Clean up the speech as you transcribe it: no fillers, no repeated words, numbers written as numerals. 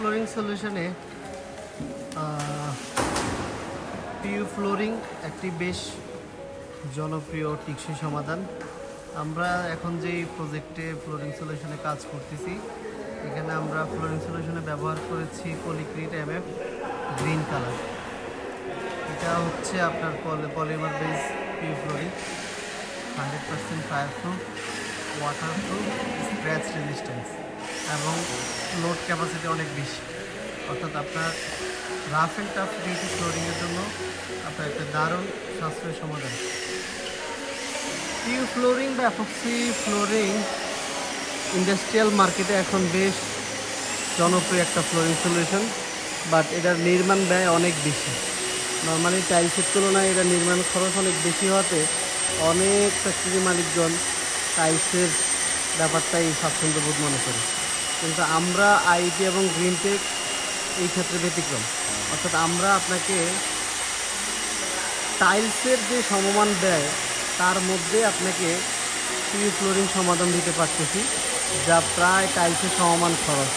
Flooring সলিউশনে PU flooring একটি বেশ জনপ্রিয় টেকসই সমাধান। আমরা এখন যেই প্রজেক্টে ফ্লোরিং সলিউশনে কাজ করতেছি, এখানে আমরা ফ্লোরিং সলিউশনে ব্যবহার করেছি পলিক্রিট এমএফ গ্রিন কালার। এটা হচ্ছে আপনার polymer base PU flooring, 100% fire proof, water proof, scratch resistance এবং লোড ক্যাপাসিটি অনেক বেশি। অর্থাৎ আপনার রাফ অ্যান্ড টাফ ডিউটি ফ্লোরিংয়ের জন্য আপনার একটা দারুণ সাশ্রয় সমাধান। পিইউ ফ্লোরিং বা এপক্সি ফ্লোরিং ইন্ডাস্ট্রিয়াল মার্কেটে এখন বেশ জনপ্রিয় একটা ফ্লোরিং সলিউশন, বাট এটার নির্মাণ ব্যয় অনেক বেশি। নর্মালি টাইলসের তুলনায় এটা নির্মাণ খরচ অনেক বেশি হওয়াতে অনেক ফ্যাক্টরি মালিকজন টাইলসের ব্যাপারটাই স্বাচ্ছন্দ্যবোধ মনে করে। কিন্তু আমরা আইটি এবং গ্রিনটেক এই ক্ষেত্রে ব্যতিক্রম। অর্থাৎ আমরা আপনাকে টাইলসের যে সমমান ব্যয় তার মধ্যে আপনাকে পিইউ ফ্লোরিং সমাধান দিতে পারতেছি, যা প্রায় টাইলসের সমমান খরচ।